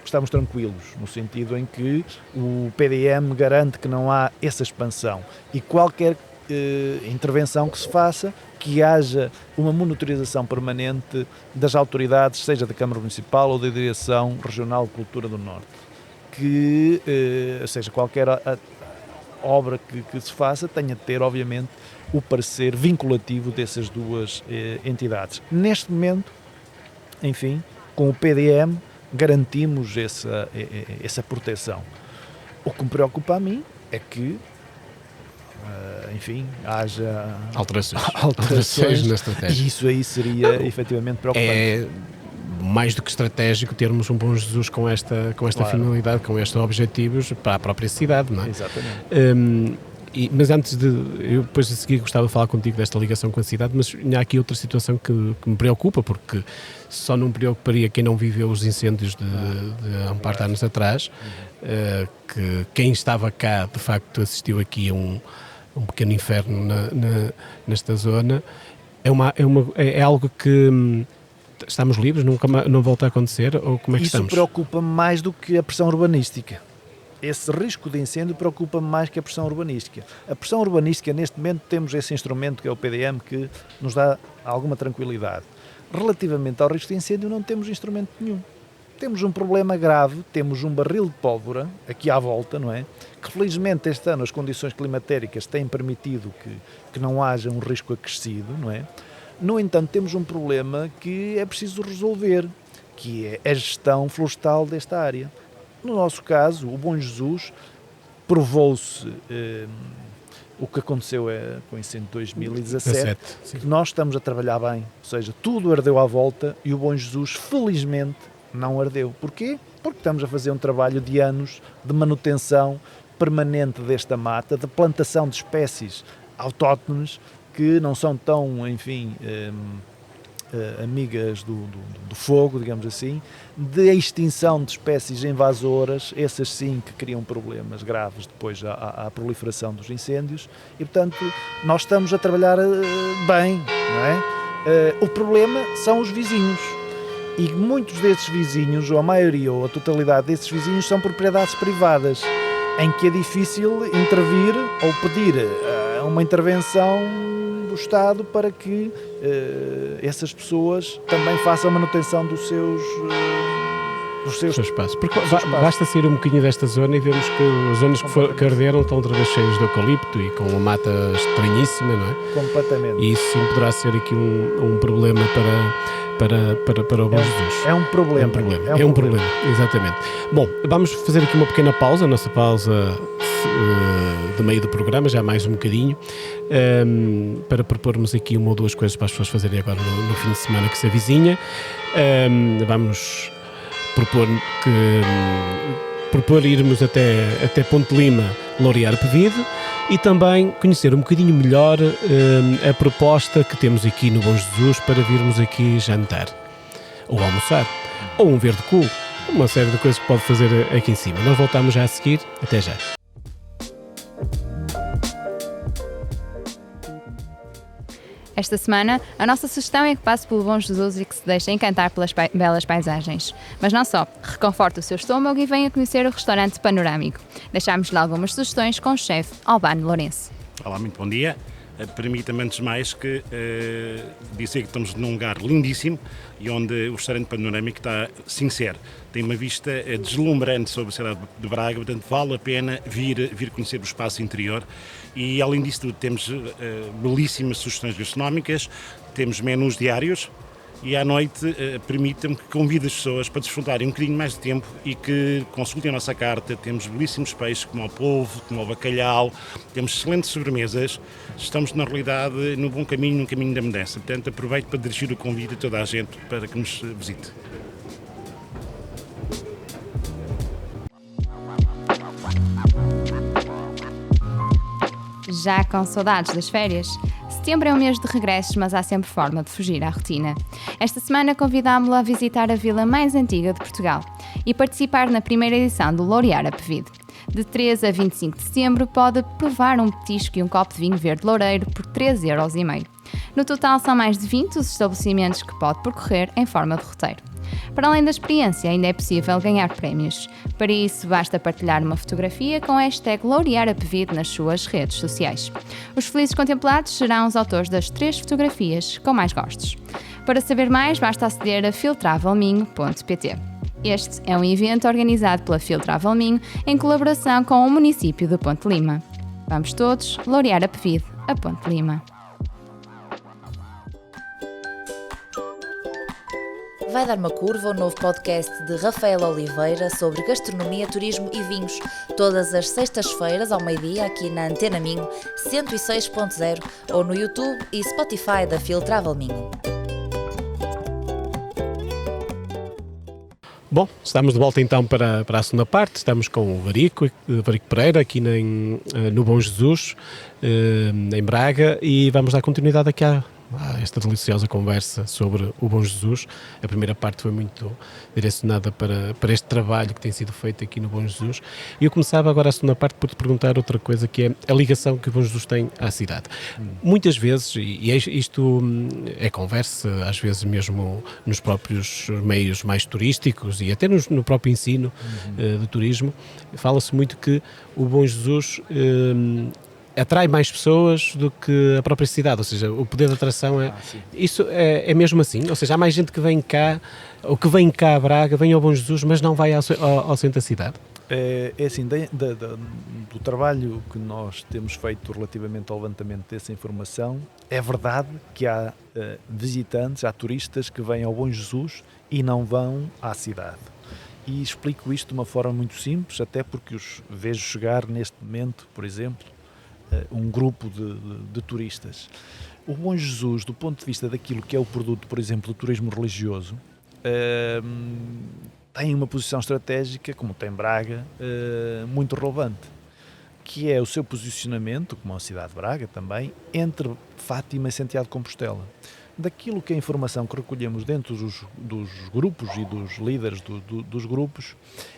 estamos tranquilos, no sentido em que o PDM garante que não há essa expansão, e qualquer intervenção que se faça, que haja uma monitorização permanente das autoridades, seja da Câmara Municipal ou da Direção Regional de Cultura do Norte, que, seja qualquer obra que se faça, tenha de ter, obviamente, o parecer vinculativo dessas duas entidades. Neste momento, enfim, com o PDM, garantimos essa proteção. O que me preocupa a mim é que, enfim, haja alterações na estratégia. E isso aí seria efetivamente preocupante. É mais do que estratégico termos um Bom Jesus com esta claro. Finalidade, com estes objetivos para a própria cidade, não é? Exatamente. Mas antes eu depois a seguir gostava de falar contigo desta ligação com a cidade, mas há aqui outra situação que me preocupa, porque só não preocuparia quem não viveu os incêndios de há um par de anos atrás, que quem estava cá de facto assistiu aqui a um pequeno inferno nesta zona. É algo que estamos livres, não volta a acontecer, ou como é que estamos? Isso preocupa-me mais do que a pressão urbanística. Esse risco de incêndio preocupa-me mais que a pressão urbanística. A pressão urbanística, neste momento, temos esse instrumento que é o PDM, que nos dá alguma tranquilidade. relativamente ao risco de incêndio, não temos instrumento nenhum. Temos um problema grave, temos um barril de pólvora aqui à volta, não é? Que felizmente este ano as condições climatéricas têm permitido que não haja um risco acrescido, não é? No entanto, temos um problema que é preciso resolver, que é a gestão florestal desta área. No nosso caso, o Bom Jesus provou-se o que aconteceu com o incêndio de 2017, que nós estamos a trabalhar bem, ou seja, tudo ardeu à volta e o Bom Jesus, felizmente, não ardeu. Porquê? Porque estamos a fazer um trabalho de anos de manutenção permanente desta mata, de plantação de espécies autóctones que não são tão, enfim, amigas do fogo, digamos assim, de extinção de espécies invasoras, essas sim que criam problemas graves depois à proliferação dos incêndios, e portanto nós estamos a trabalhar bem, não é? O problema são os vizinhos, e muitos desses vizinhos, ou a maioria ou a totalidade desses vizinhos, são propriedades privadas, em que é difícil intervir ou pedir uma intervenção do Estado para que essas pessoas também façam a manutenção dos seus espaços. Porque basta sair um bocadinho desta zona e vemos que as zonas que arderam estão outra vez cheias de eucalipto e com uma mata estranhíssima, não é? Completamente. E isso sim poderá ser aqui um problema para o Bom Jesus. É um problema. É um problema, exatamente. Bom, vamos fazer aqui uma pequena pausa, a nossa pausa do meio do programa, já mais um bocadinho, para propormos aqui uma ou duas coisas para as pessoas fazerem agora no fim de semana que se avizinha. Vamos propor irmos até Ponte Lima laurear a Pevide e também conhecer um bocadinho melhor a proposta que temos aqui no Bom Jesus para virmos aqui jantar, ou almoçar, ou um verde cu, uma série de coisas que pode fazer aqui em cima. Nós voltamos já a seguir, até já. Esta semana, a nossa sugestão é que passe pelo Bom Jesus e que se deixe encantar pelas belas paisagens. Mas não só, reconforte o seu estômago e venha conhecer o restaurante panorâmico. Deixámos-lhe algumas sugestões com o chefe Albano Lourenço. Olá, muito bom dia. Permita-me antes de mais que dizer que estamos num lugar lindíssimo e onde o restaurante panorâmico está sincero. Tem uma vista deslumbrante sobre a cidade de Braga, portanto vale a pena vir conhecer o espaço interior. E além disso tudo temos belíssimas sugestões gastronómicas, temos menus diários e à noite permita-me que convide as pessoas para desfrutarem um bocadinho mais de tempo e que consultem a nossa carta. Temos belíssimos peixes como o polvo, como o bacalhau, temos excelentes sobremesas, estamos na realidade no bom caminho, no caminho da mudança. Portanto aproveito para dirigir o convite a toda a gente para que nos visite. Já com saudades das férias? Setembro é um mês de regressos, mas há sempre forma de fugir à rotina. Esta semana convidámo-lo a visitar a vila mais antiga de Portugal e participar na primeira edição do Laurear a Pevide. De 3 a 25 de setembro pode provar um petisco e um copo de vinho verde loureiro por 3,5€. No total são mais de 20 os estabelecimentos que pode percorrer em forma de roteiro. Para além da experiência, ainda é possível ganhar prémios. Para isso, basta partilhar uma fotografia com a hashtag LaurearAPevide nas suas redes sociais. Os felizes contemplados serão os autores das 3 fotografias com mais gostos. Para saber mais, basta aceder a filtravelminho.pt. Este é um evento organizado pela Filtravel Minho em colaboração com o município de Ponte Lima. Vamos todos laurear a Pevide a Ponte Lima. Vai dar uma curva o novo podcast de Rafael Oliveira sobre gastronomia, turismo e vinhos. Todas as sextas-feiras ao meio-dia aqui na Antena Minho 106.0 ou no YouTube e Spotify da Filtravel Minho. Bom, estamos de volta então para a segunda parte. Estamos com o Varico Pereira aqui no Bom Jesus, em Braga, e vamos dar continuidade aqui a esta deliciosa conversa sobre o Bom Jesus. A primeira parte foi muito direcionada para este trabalho que tem sido feito aqui no Bom Jesus, e eu começava agora a segunda parte por te perguntar outra coisa, que é a ligação que o Bom Jesus tem à cidade. Muitas vezes, e isto é conversa, às vezes mesmo nos próprios meios mais turísticos e até no próprio ensino do turismo, fala-se muito que o Bom Jesus atrai mais pessoas do que a própria cidade, ou seja, o poder de atração é... Isso é mesmo assim? Ou seja, há mais gente que vem cá, ou que vem cá a Braga, vem ao Bom Jesus, mas não vai ao centro da cidade? É assim, do trabalho que nós temos feito relativamente ao levantamento dessa informação, é verdade que há visitantes, há turistas que vêm ao Bom Jesus e não vão à cidade. E explico isto de uma forma muito simples, até porque os vejo chegar neste momento, por exemplo, um grupo de turistas. O Bom Jesus, do ponto de vista daquilo que é o produto, por exemplo, do turismo religioso, tem uma posição estratégica, como tem Braga, muito relevante, que é o seu posicionamento, como a cidade de Braga também, entre Fátima e Santiago de Compostela. Daquilo que é a informação que recolhemos dentro dos grupos e dos líderes dos grupos,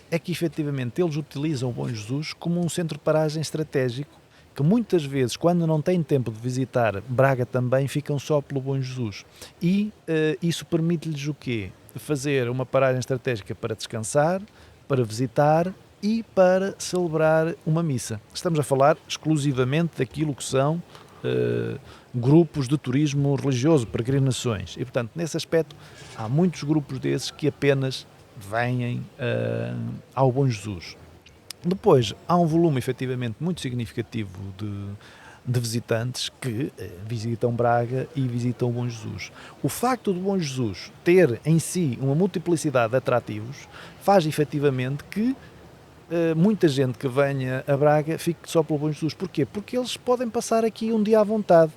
é que efetivamente eles utilizam o Bom Jesus como um centro de paragem estratégico, que muitas vezes, quando não têm tempo de visitar Braga também, ficam só pelo Bom Jesus. E isso permite-lhes o quê? Fazer uma paragem estratégica para descansar, para visitar e para celebrar uma missa. Estamos a falar exclusivamente daquilo que são grupos de turismo religioso, peregrinações. E, portanto, nesse aspecto, há muitos grupos desses que apenas vêm ao Bom Jesus. Depois, há um volume, efetivamente, muito significativo de visitantes que visitam Braga e visitam o Bom Jesus. O facto do Bom Jesus ter em si uma multiplicidade de atrativos faz efetivamente que muita gente que venha a Braga fique só pelo Bom Jesus. Porquê? Porque eles podem passar aqui um dia à vontade.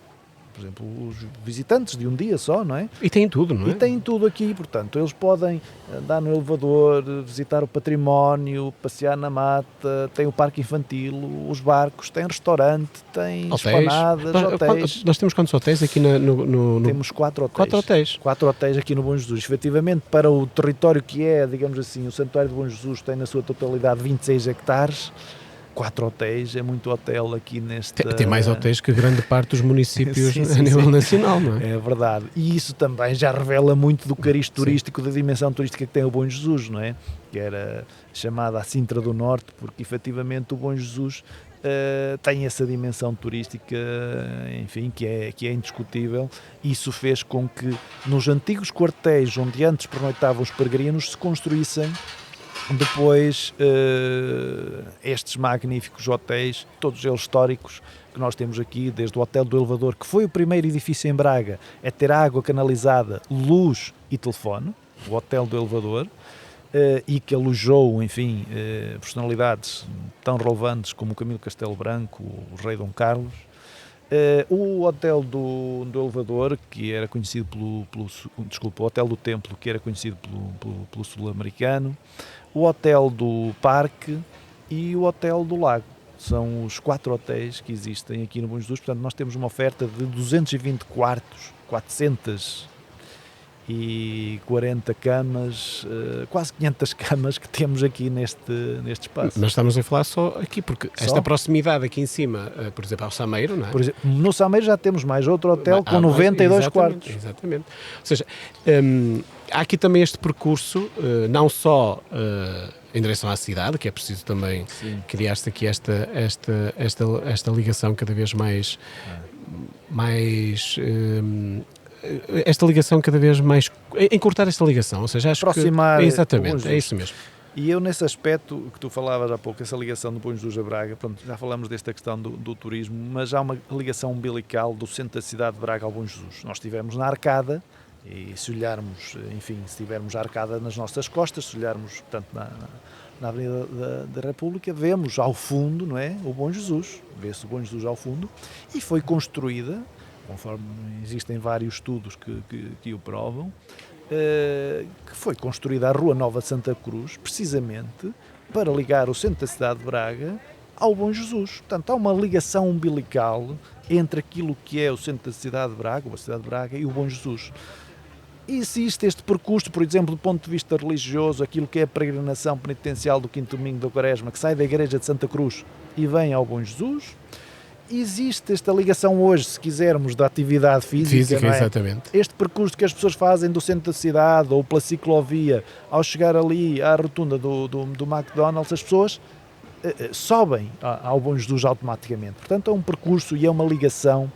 Por exemplo, os visitantes de um dia só, não é? E têm tudo, não é? E têm tudo aqui, portanto, eles podem andar no elevador, visitar o património, passear na mata, tem o parque infantil, os barcos, tem restaurante, tem esplanadas, hotéis. Nós temos quantos hotéis aqui no... Temos 4 hotéis. 4 hotéis. 4 hotéis aqui no Bom Jesus. Efetivamente, para o território que é, digamos assim, o Santuário do Bom Jesus tem na sua totalidade 26 hectares. 4 hotéis, é muito hotel aqui neste... Tem mais hotéis que grande parte dos municípios a nível nacional, não é? É verdade. E isso também já revela muito do cariz turístico, da dimensão turística que tem o Bom Jesus, não é? Que era chamada a Sintra do Norte, porque efetivamente o Bom Jesus tem essa dimensão turística, enfim, que é indiscutível. Isso fez com que nos antigos quartéis, onde antes pernoitavam os peregrinos, se construíssem depois estes magníficos hotéis, todos eles históricos, que nós temos aqui, desde o Hotel do Elevador, que foi o primeiro edifício em Braga a ter água canalizada, luz e telefone, o Hotel do Elevador, e que alojou, enfim, personalidades tão relevantes como o Camilo Castelo Branco, o Rei Dom Carlos. O Hotel do Elevador, que era conhecido o Hotel do Templo, que era conhecido pelo sul-americano, o Hotel do Parque e o Hotel do Lago. São os 4 hotéis que existem aqui no Bom Jesus. Portanto, nós temos uma oferta de 220 quartos, 440 camas, quase 500 camas que temos aqui neste espaço. Nós estamos a falar só aqui, porque esta proximidade aqui em cima, por exemplo, ao Sameiro, não é? Por exemplo, no Sameiro já temos mais outro hotel com 92 quartos. Exatamente. Ou seja, há aqui também este percurso, não só em direção à cidade, que é preciso também criar-se aqui esta ligação cada vez mais esta ligação cada vez mais, encurtar esta ligação, ou seja, acho aproximar, que exatamente, é isso mesmo. E eu nesse aspecto que tu falavas há pouco, essa ligação do Bom Jesus a Braga, pronto, já falamos desta questão do turismo, mas há uma ligação umbilical do centro da cidade de Braga ao Bom Jesus. Nós estivemos na Arcada, e se olharmos, enfim, se tivermos a Arcada nas nossas costas, se olharmos, portanto, na Avenida da República, vemos ao fundo, não é, o Bom Jesus, vê-se o Bom Jesus ao fundo, e foi construída, conforme existem vários estudos que o provam, que foi construída a Rua Nova de Santa Cruz, precisamente para ligar o centro da cidade de Braga ao Bom Jesus. Portanto, há uma ligação umbilical entre aquilo que é o centro da cidade de Braga, ou a cidade de Braga, e o Bom Jesus. E existe este percurso, por exemplo, do ponto de vista religioso, aquilo que é a peregrinação penitencial do 5º domingo da Quaresma, que sai da igreja de Santa Cruz e vem ao Bom Jesus. Existe esta ligação hoje, se quisermos, da atividade física, não é? Exatamente. Este percurso que as pessoas fazem do centro da cidade ou pela ciclovia, ao chegar ali à rotunda do McDonald's, as pessoas sobem ao Bom Jesus automaticamente. Portanto, é um percurso e é uma ligação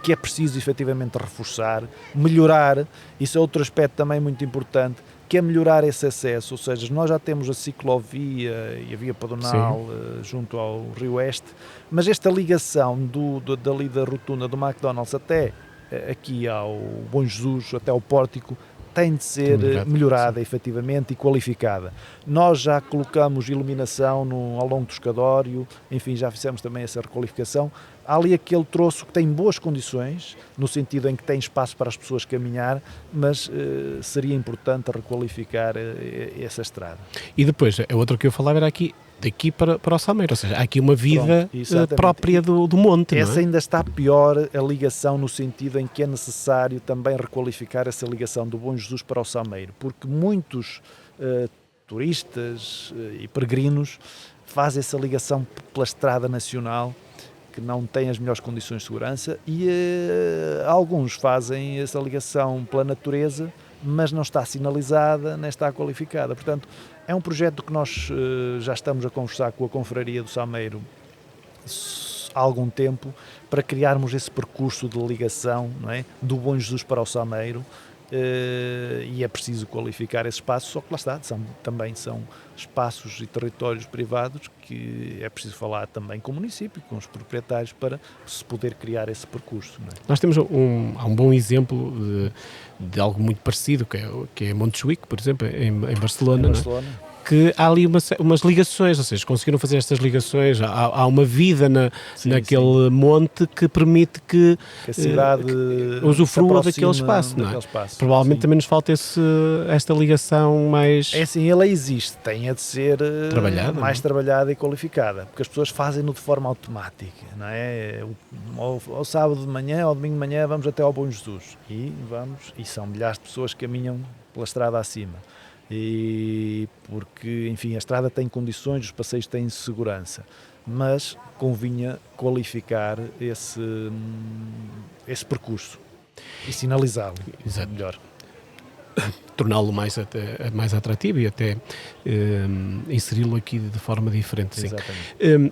que é preciso efetivamente reforçar, melhorar. Isso é outro aspecto também muito importante, que é melhorar esse acesso, ou seja, nós já temos a ciclovia e a via pedonal junto ao Rio Oeste, mas esta ligação dali da rotunda do McDonald's até aqui ao Bom Jesus, até ao Pórtico, tem de ser melhorada efetivamente e qualificada. Nós já colocamos iluminação ao longo do escadório, enfim, já fizemos também essa requalificação. Há ali aquele troço que tem boas condições, no sentido em que tem espaço para as pessoas caminhar, mas seria importante requalificar essa estrada. E depois, a outra que eu falava era daqui para o Salmeiro, ou seja, há aqui uma vida própria do monte. Essa não é? ainda está pior, a ligação, no sentido em que é necessário também requalificar essa ligação do Bom Jesus para o Salmeiro, porque muitos turistas e peregrinos fazem essa ligação pela estrada nacional, que não tem as melhores condições de segurança, e alguns fazem essa ligação pela natureza, mas não está sinalizada, nem está qualificada. Portanto, é um projeto que nós já estamos a conversar com a Confraria do Salmeiro há algum tempo, para criarmos esse percurso de ligação, não é? Do Bom Jesus para o Salmeiro, e é preciso qualificar esse espaço, só que lá está, também são espaços e territórios privados que é preciso falar também com o município, com os proprietários, para se poder criar esse percurso. Não é? Nós temos há um bom exemplo de algo muito parecido, que é Montjuic, por exemplo, em Barcelona. Que há ali umas ligações, ou seja, conseguiram fazer estas ligações, há uma vida naquele monte que permite que a cidade usufrua daquele espaço, não é? Provavelmente também nos falta esta ligação mais... É assim, ele existe, tem de ser mais trabalhada e qualificada, porque as pessoas fazem-no de forma automática, não é? Ao sábado de manhã, ao domingo de manhã, vamos até ao Bom Jesus, e são milhares de pessoas que caminham pela estrada acima. E porque, enfim, a estrada tem condições, os passeios têm segurança, mas convinha qualificar esse percurso e sinalizá-lo melhor. Torná-lo mais atrativo e até inseri-lo aqui de forma diferente. Sim.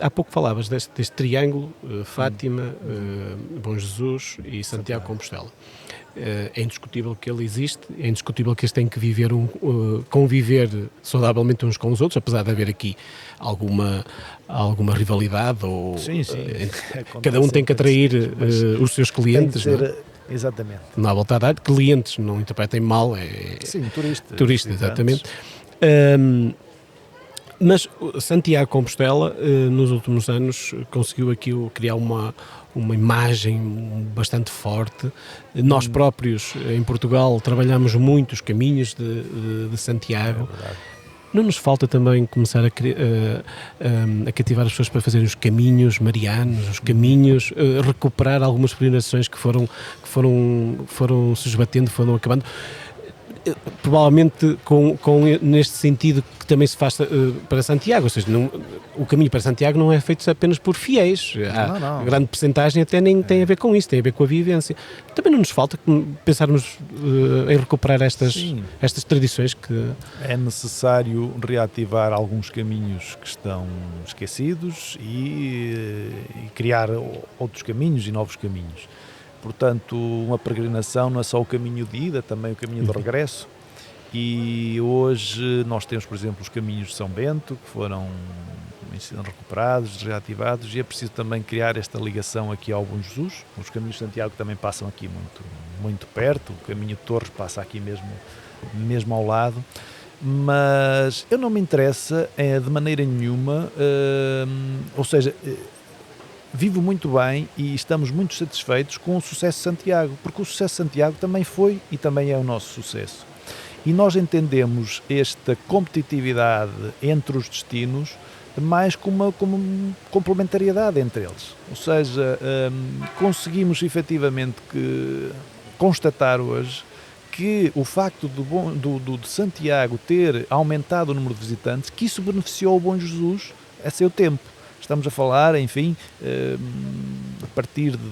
Há pouco falavas deste triângulo, Fátima, Bom Jesus e Santiago de Compostela. É indiscutível que ele existe, é indiscutível que eles têm que conviver saudavelmente uns com os outros, apesar de haver aqui alguma rivalidade, ou cada um tem que atrair os seus clientes. Não é? Exatamente. Não há volta a dar, clientes, não interpretem mal. Sim, turista, exatamente. Mas Santiago de Compostela, nos últimos anos, conseguiu aqui criar uma imagem bastante forte. Nós próprios, em Portugal, trabalhamos muito os caminhos de Santiago. Não nos falta também começar a cativar as pessoas para fazerem os caminhos marianos, os caminhos, recuperar algumas peregrinações que foram se esbatendo, foram acabando. Provavelmente neste sentido que também se faz para Santiago, ou seja, o caminho para Santiago não é feito apenas por fiéis, a grande percentagem até nem tem a ver com isso, tem a ver com a vivência. Também não nos falta pensarmos em recuperar estas tradições que... É necessário reativar alguns caminhos que estão esquecidos e criar outros caminhos e novos caminhos. Portanto, uma peregrinação não é só o caminho de ida, também o caminho de regresso. E hoje nós temos, por exemplo, os caminhos de São Bento, que foram recuperados, reativados, e é preciso também criar esta ligação aqui ao Bom Jesus. Os caminhos de Santiago também passam aqui muito perto, o caminho de Torres passa aqui mesmo ao lado. Mas eu não me interessa de maneira nenhuma, ou seja... Vivo muito bem e estamos muito satisfeitos com o sucesso de Santiago, porque o sucesso de Santiago também foi e também é o nosso sucesso. E nós entendemos esta competitividade entre os destinos mais como uma complementariedade entre eles. Ou seja, conseguimos efetivamente constatar hoje que o facto de Santiago ter aumentado o número de visitantes, que isso beneficiou o Bom Jesus a seu tempo. Estamos a falar, enfim, a partir de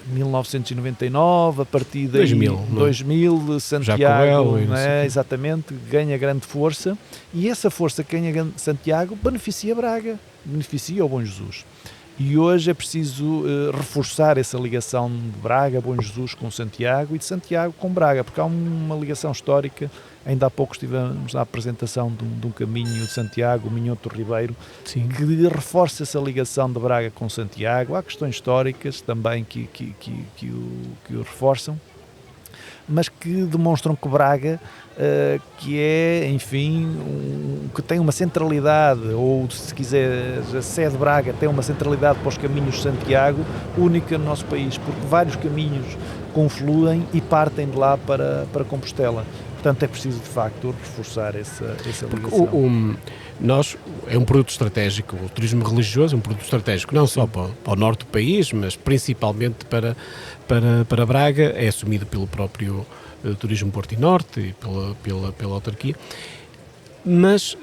1999, a partir daí 2000 Santiago, exatamente, ganha grande força, e essa força que ganha Santiago beneficia Braga, beneficia o Bom Jesus. E hoje é preciso reforçar essa ligação de Braga, Bom Jesus com Santiago e de Santiago com Braga, porque há uma ligação histórica. Ainda há pouco estivemos na apresentação de um caminho de Santiago, o Minhoto Ribeiro, sim, que reforça essa ligação de Braga com Santiago. Há questões históricas também que o reforçam, mas que demonstram que Braga, que é, enfim, que tem uma centralidade, ou se quiser, a sede de Braga tem uma centralidade para os caminhos de Santiago, única no nosso país, porque vários caminhos confluem e partem de lá para Compostela. Portanto, é preciso, de facto, reforçar essa ligação. Nós, é um produto estratégico, o turismo religioso é um produto estratégico, não só para o norte do país, mas principalmente para Braga, é assumido pelo próprio Turismo Porto e Norte e pela autarquia. Mas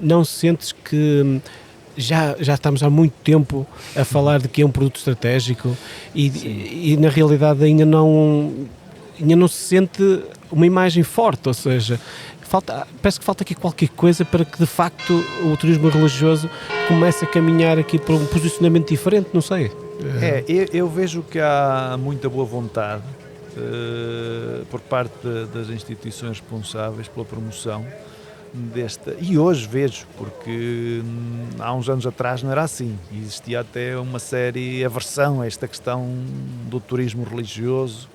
não sentes que já estamos há muito tempo a falar de que é um produto estratégico e na realidade ainda não se sente uma imagem forte, ou seja, parece que falta aqui qualquer coisa para que de facto o turismo religioso comece a caminhar aqui para um posicionamento diferente, não sei. Eu vejo que há muita boa vontade por parte das instituições responsáveis pela promoção desta, e hoje vejo, porque há uns anos atrás não era assim, existia até uma séria aversão a esta questão do turismo religioso,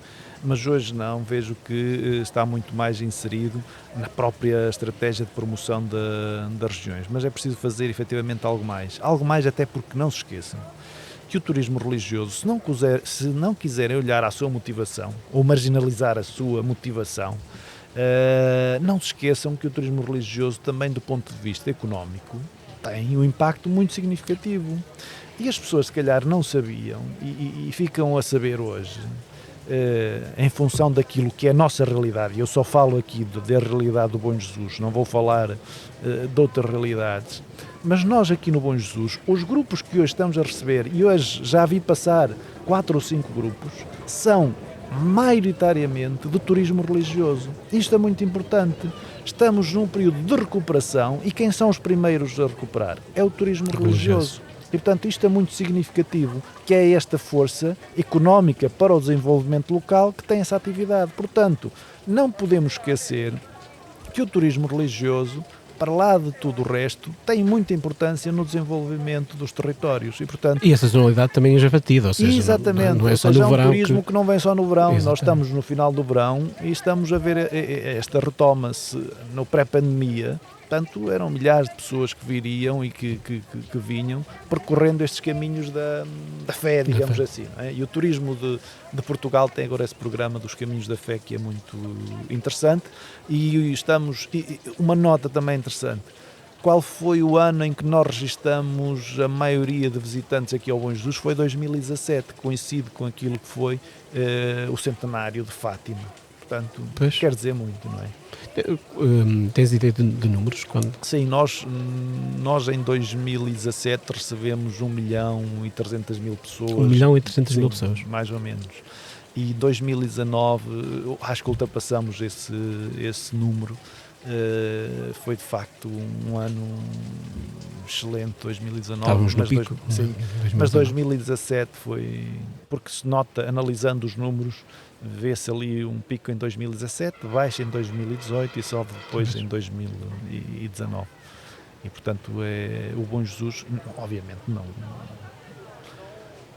mas hoje não, vejo que está muito mais inserido na própria estratégia de promoção das regiões, mas é preciso fazer efetivamente algo mais até porque não se esqueçam que o turismo religioso, se não quiserem olhar à sua motivação ou marginalizar a sua motivação, não se esqueçam que o turismo religioso também do ponto de vista económico tem um impacto muito significativo e as pessoas se calhar não sabiam e ficam a saber hoje, em função daquilo que é a nossa realidade. Eu só falo aqui da realidade do Bom Jesus, não vou falar de outras realidades, mas nós aqui no Bom Jesus, os grupos que hoje estamos a receber, e hoje já vi passar 4 ou 5 grupos, são maioritariamente de turismo religioso. Isto é muito importante. Estamos num período de recuperação e quem são os primeiros a recuperar? É o turismo religioso. E, portanto, isto é muito significativo, que é esta força económica para o desenvolvimento local que tem essa atividade. Portanto, não podemos esquecer que o turismo religioso, para lá de tudo o resto, tem muita importância no desenvolvimento dos territórios. E, portanto, e a sazonalidade também é batida, ou seja, exatamente, não é só no verão. É um turismo que não vem só no verão. Exatamente. Nós estamos no final do verão e estamos a ver esta retoma-se no pré-pandemia. Portanto, eram milhares de pessoas que viriam e que vinham percorrendo estes caminhos da fé, digamos assim. Não é? E o turismo de Portugal tem agora esse programa dos Caminhos da Fé que é muito interessante. E uma nota também interessante. Qual foi o ano em que nós registramos a maioria de visitantes aqui ao Bom Jesus? Foi 2017, que coincide com aquilo que foi o centenário de Fátima. Portanto, quer dizer muito, não é? Tens ideia de números? Quando? Sim, nós em 2017 recebemos 1.300.000 pessoas. 1.300.000 pessoas. Mais ou menos. E 2019, acho que ultrapassamos esse número. Foi de facto um ano excelente, 2019. Estávamos no pico. Mas 2017 foi, porque se nota, analisando os números, vê-se ali um pico em 2017, baixa em 2018 e sobe depois em 2019. E portanto o Bom Jesus, obviamente não.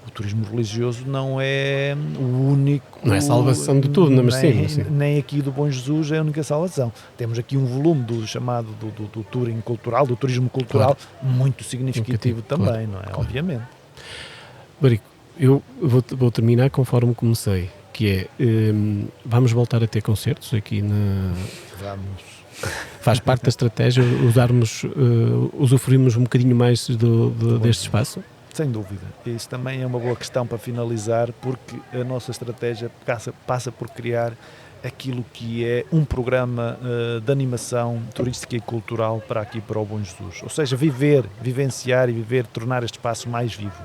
O turismo religioso não é o único... Não é salvação de tudo, mas sim. Nem aqui do Bom Jesus é a única salvação. Temos aqui um volume do chamado do touring cultural, do turismo cultural, claro, muito significativo também, claro, não é? Claro. Obviamente. Barico, eu vou terminar conforme comecei, que é, vamos voltar a ter concertos aqui na... Vamos. Faz parte da estratégia usufruirmos um bocadinho mais deste espaço? Sem dúvida. Isso também é uma boa questão para finalizar, porque a nossa estratégia passa por criar aquilo que é um programa de turística e cultural para aqui, para o Bom Jesus. Ou seja, vivenciar e tornar este espaço mais vivo.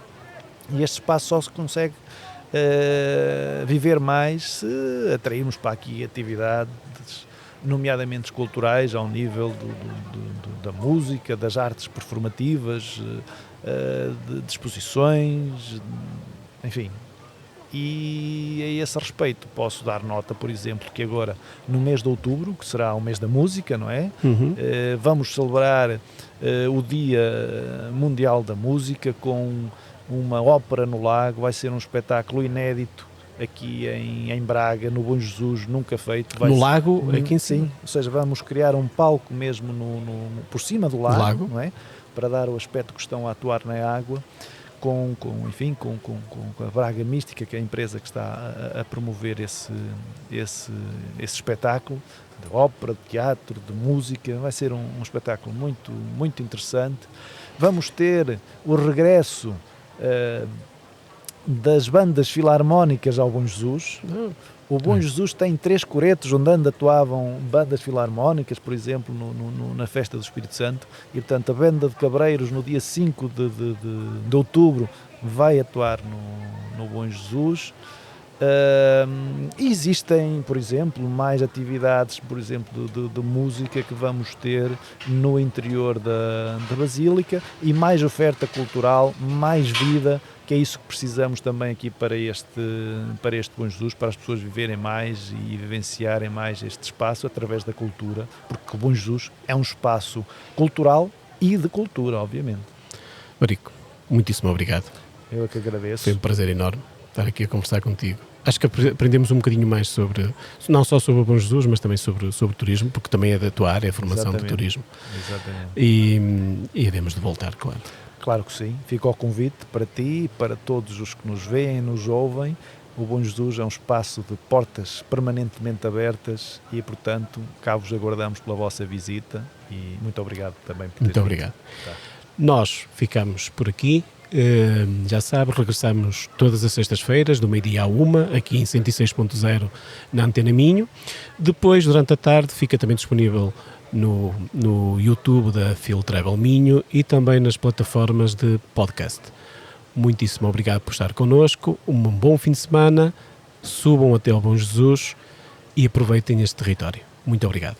E este espaço só se consegue viver mais se atrairmos para aqui atividades, nomeadamente culturais, ao nível da música, das artes performativas, de exposições, enfim. E a esse respeito posso dar nota, por exemplo, que agora no mês de outubro, que será o mês da música, não é? Vamos celebrar o Dia Mundial da Música com uma ópera no lago. Vai ser um espetáculo inédito aqui em Braga, no Bom Jesus, nunca feito. No lago, aqui em cima? Sim, ou seja, vamos criar um palco mesmo por cima do lago, não é? Para dar o aspecto que estão a atuar na água. Com a Braga Mística, que é a empresa que está a promover esse espetáculo de ópera, de teatro, de música. Vai ser um espetáculo muito, muito interessante. Vamos ter o regresso das bandas filarmónicas ao Bom Jesus. O Bom Jesus tem 3 coretos onde antes atuavam bandas filarmónicas, por exemplo, na Festa do Espírito Santo, e portanto a banda de Cabreiros no dia 5 de outubro vai atuar no Bom Jesus. Existem, por exemplo, mais atividades, por exemplo, de música que vamos ter no interior da Basílica, e mais oferta cultural, mais vida, que é isso que precisamos também aqui para este Bom Jesus, para as pessoas viverem mais e vivenciarem mais este espaço através da cultura, porque o Bom Jesus é um espaço cultural e de cultura, obviamente. Marico, muitíssimo obrigado. Eu é que agradeço. Foi um prazer enorme estar aqui a conversar contigo. Acho que aprendemos um bocadinho mais não só sobre o Bom Jesus, mas também sobre turismo, porque também é da tua área, a formação de turismo. Exatamente. E havemos de voltar, claro. Claro que sim. Fica o convite para ti e para todos os que nos veem e nos ouvem. O Bom Jesus é um espaço de portas permanentemente abertas e, portanto, cá vos aguardamos pela vossa visita, e muito obrigado também por Muito obrigado. Tá. Nós ficamos por aqui. Já sabe, regressamos todas as sextas-feiras, do meio-dia à 1, aqui em 106.0 na Antena Minho. Depois, durante a tarde, fica também disponível no YouTube da Fil Travel Minho e também nas plataformas de podcast. Muitíssimo obrigado por estar connosco, um bom fim de semana, subam até ao Bom Jesus e aproveitem este território. Muito obrigado.